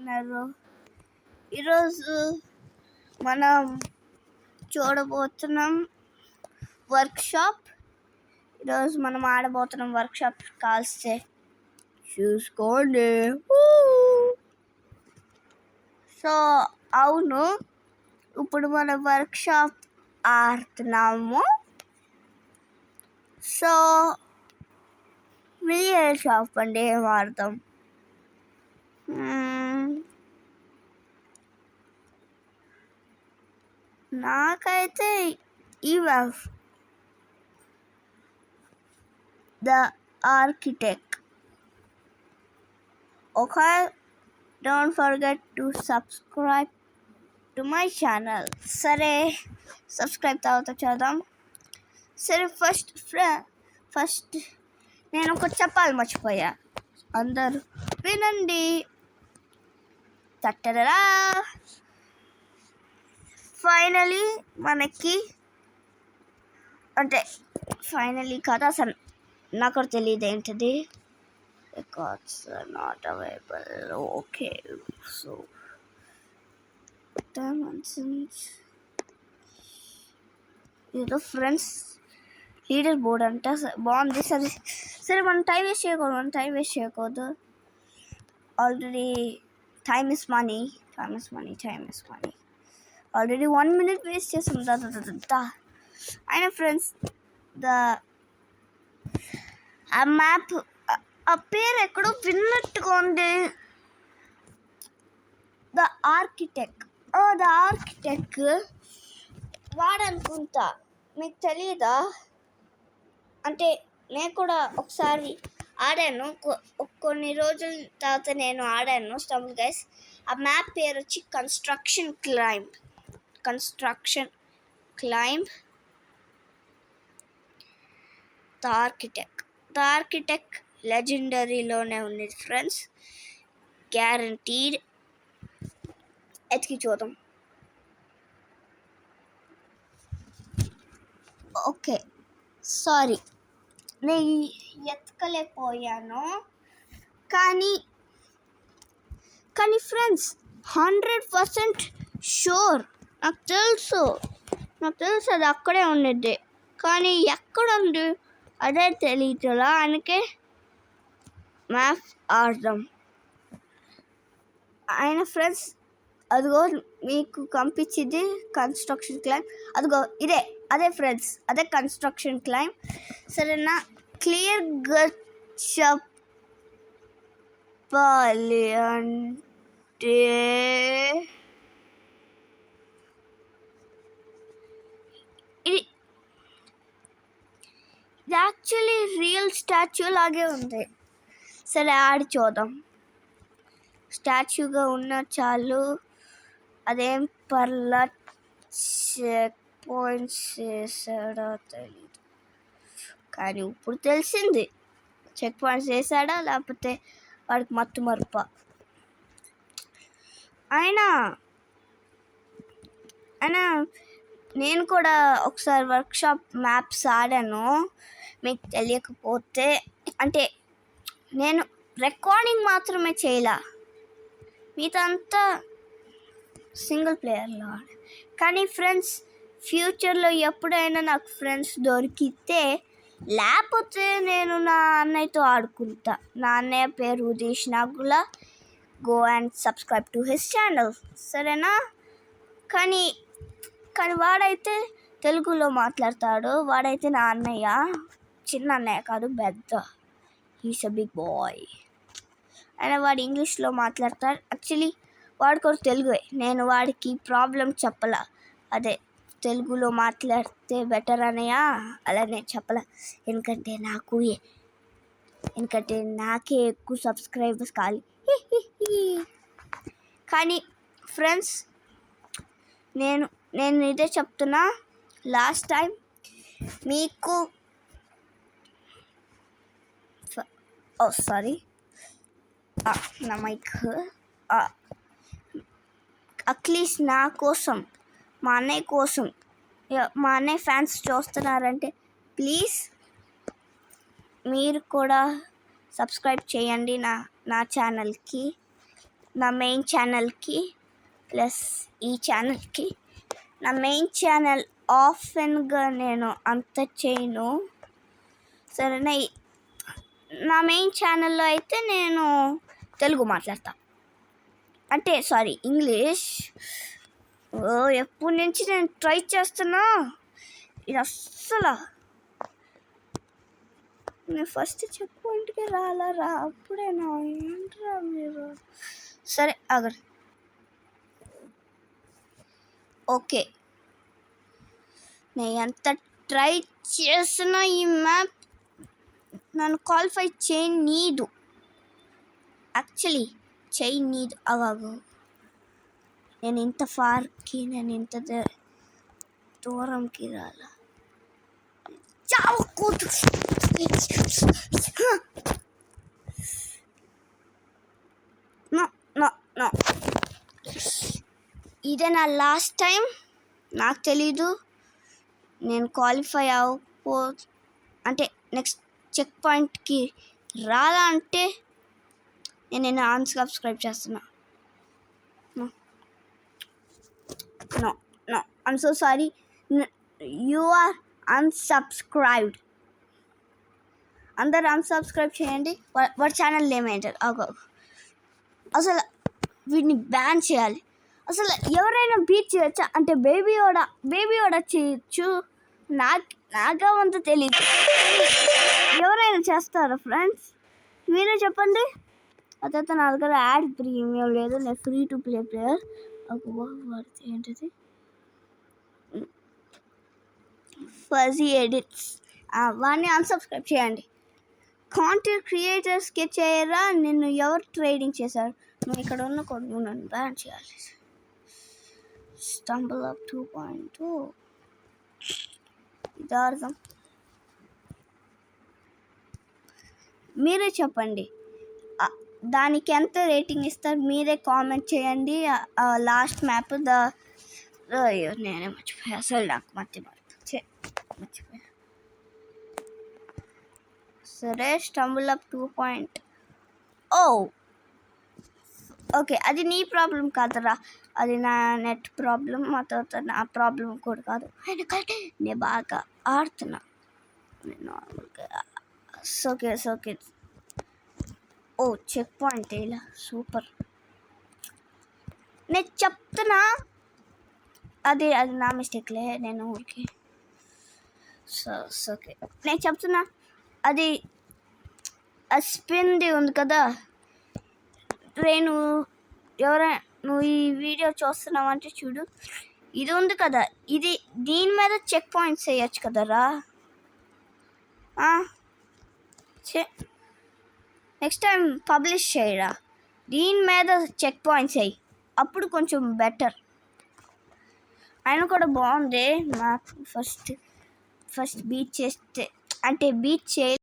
బాగున్నారు. ఈరోజు మనం చూడబోతున్నాం వర్క్షాప్. ఈరోజు మనం ఆడబోతున్నాం వర్క్షాప్. కాల్స్తే చూసుకోండి. సో అవును, ఇప్పుడు మనం వర్క్షాప్ ఆడుతున్నాము. సో మీరే చెప్పండి, ఏం ఆడతాం? నాకైతే ఈవెఫ్ the architect. Okay, don't forget to subscribe to my channel. సరే, సబ్స్క్రైబ్ తర్వాత చేద్దాం. సరే, ఫస్ట్ నేను ఒకటి చెప్పాలి, మర్చిపోయా. అందరూ వినండి. తట్టరా, ఫైనలీ మనకి ఫైనలీ కాదు, అసలు నాకు కూడా తెలియదు ఏంటిది. Records not available. Okay, so ఏదో ఫ్రెండ్స్ లీడర్ బోర్డ్ అంట, బాగుంది. సరే మనం టైం వేస్ట్ చేయకూడదు. Already time is money. Already 1 minute waste చేస్తాం. అయినా ఫ్రెండ్స్, ఆ మ్యాప్ ఆ పేరు ఎక్కడో విన్నట్టుగా ఉంది. ద ఆర్కిటెక్ట్ వాడనుకుంటా. మీకు తెలీదా? అంటే నేను కూడా ఒకసారి ఆడాను, కొన్ని రోజుల తర్వాత నేను ఆడాను స్టంబుల్ గైస్. ఆ మ్యాప్ పేరు వచ్చి కన్స్ట్రక్షన్ క్లైంబ్ ద ఆర్కిటెక్ట్ లెజెండరీలోనే ఉంది ఫ్రెండ్స్, గ్యారంటీడ్. ఎతికి చూద్దాం. ఓకే, సారీ నేను ఎతకలేకపోయాను. కానీ ఫ్రెండ్స్ 100% షూర్, నాకు తెలుసు అది అక్కడే ఉండేది. కానీ ఎక్కడ ఉంది అదే తెలియదులా, అందుకే మ్యాప్ ఆడదాం. అయినా ఫ్రెండ్స్, అదిగో మీకు కనిపించింది కన్స్ట్రక్షన్ క్లైంబ్. అదిగో అదే ఫ్రెండ్స్, అదే కన్స్ట్రక్షన్ క్లైంబ్. సరేనా? క్లియర్గా చెప్పాలి అంటే ఇది యాక్చువల్లీ రియల్ స్టాచ్యూ లాగే ఉంది. సరే, ఆడి చూద్దాం. స్టాచ్యూగా ఉన్న చాలు, అదేం పర్లా. చెక్ పాయింట్స్ వేసాడో తెలీదు, కానీ ఇప్పుడు తెలిసింది. చెక్ పాయింట్స్ వేసాడా లేకపోతే వాడికి మత్తు మరుప. అయినా నేను కూడా ఒకసారి వర్క్షాప్ మ్యాప్స్ ఆడాను, మీకు తెలియకపోతే. అంటే నేను రికార్డింగ్ మాత్రమే చేయలే, మీదంతా సింగిల్ ప్లేయర్లో ఆడా. కానీ ఫ్రెండ్స్, ఫ్యూచర్లో ఎప్పుడైనా నాకు ఫ్రెండ్స్ దొరికితే, లేకపోతే నేను నా అన్నయ్యతో ఆడుకుంటా. నా అన్నయ్య పేరు Udesh Nagula. Go and subscribe to his channel, సరేనా? కానీ వాడైతే తెలుగులో మాట్లాడతాడు. వాడైతే నా అన్నయ్య, చిన్న అన్నయ్య కాదు, పెద్ద. He's a big boy. అయినా వాడు ఇంగ్లీష్లో మాట్లాడతాడు. యాక్చువల్లీ వాడు కూడా తెలుగే. నేను వాడికి ప్రాబ్లం చెప్పలా, అదే తెలుగులో మాట్లాడితే బెటర్ అన్నయ్య అలానే చెప్పలా. ఎందుకంటే నాకే ఎక్కువ సబ్స్క్రైబర్స్ కావాలి. కానీ ఫ్రెండ్స్, నేను ఇదే చెప్తున్నా. లాస్ట్ టైం మీకు సారీ, నా మైక్. అట్లీస్ట్ నా కోసం, మా అన్నయ్య కోసం, మా అన్నయ్య ఫ్యాన్స్ చూస్తున్నారంటే ప్లీజ్ మీరు కూడా సబ్స్క్రైబ్ చేయండి నా ఛానల్కి. నా మెయిన్ ఛానల్కి ప్లస్ ఈ ఛానల్కి. నా మెయిన్ ఛానల్ ఆఫెన్గా నేను అంత చేయను సరేనా. నా మెయిన్ ఛానల్లో అయితే నేను తెలుగు మాట్లాడతా, అంటే సారీ ఇంగ్లీష్. ఎప్పటి నుంచి నేను ట్రై చేస్తున్నా, ఇది అస్సలు నేను ఫస్ట్ చెక్ పాయింట్కి రా అప్పుడేనా ఏంట్రా మీరు. సరే ఆగరు. ఓకే, నేను ఎంత ట్రై చేస్తున్నా ఈ మ్యాప్ నన్ను క్వాలిఫై చేయనీదు, యాక్చువల్లీ చేయనీదు. అవాగు నేను ఇంత ఫార్కి, నేను ఇంత దూరంకి రాలా. నో ఇదే నా లాస్ట్ టైం. నాకు తెలీదు నేను క్వాలిఫై అంటే నెక్స్ట్ చెక్ పాయింట్కి రాలా అంటే నేను అన్సబ్స్క్రైబ్ చేస్తున్నా. No I'm so sorry, you are unsubscribed. అందరు అన్సబ్స్క్రైబ్ చేయండి. వాడి ఛానల్ నేమ్ ఏంటారు అసలు వీడిని బ్యాన్ చేయాలి. అసలు ఎవరైనా బీట్ చేయొచ్చా అంటే బేబీ ఓడా చేయొచ్చు, నాగా అంత తెలియదు. ఎవరైనా చేస్తారా ఫ్రెండ్స్? మీరే చెప్పండి. అదైతే నా దగ్గర యాడ్ ప్రీమియం లేదు, నేను ఫ్రీ టు ప్లే ప్లేయర్. వాడితే ఏంటిది ఫజీ ఎడిట్స్, వాడిని అన్సబ్స్క్రైబ్ చేయండి. కాంటెంట్ క్రియేటర్స్కి చేయరా, నిన్ను ఎవరు ట్రేడింగ్ చేశారు? నువ్వు ఇక్కడ ఉన్న కూడా నువ్వు నన్ను బ్యాన్ చేయాలి. స్టంబుల్ అప్ 2.2 ఇది అర్థం. మీరే చెప్పండి దానికి ఎంత రేటింగ్ ఇస్తారు, మీరే కామెంట్ చేయండి. లాస్ట్ మ్యాప్ నేనే మర్చిపోయా, అసలు నాకు మర్చిపోయా. సరే స్టంబుల్ అప్ 2.0. ఓకే, అది నీ ప్రాబ్లం కాదురా, అది నా నెట్ ప్రాబ్లం. మా తర్వాత నా ప్రాబ్లం కూడా కాదు, నేను బాగా ఆడుతున్నా. నార్మల్గా ఓకే. ఓ చెక్ పాయింట్ ఇలా సూపర్. నేను చెప్తున్నా, అది నా మిస్టేక్లే, నేను ఊరికి ఓకే నేను చెప్తున్నా. అది స్పిన్ది ఉంది కదా, నువ్వు ఈ వీడియో చూస్తున్నావంటే చూడు, ఇది ఉంది కదా, దీని మీద చెక్ పాయింట్స్ వేయచ్చు కదరా. నెక్స్ట్ టైం పబ్లిష్ చేయరా, దీని మీద చెక్ పాయింట్స్ వేయి, అప్పుడు కొంచెం బెటర్. ఆయన కూడా బాగుంది. నాకు ఫస్ట్ బీట్ చేస్తే అంటే బీట్ చేయ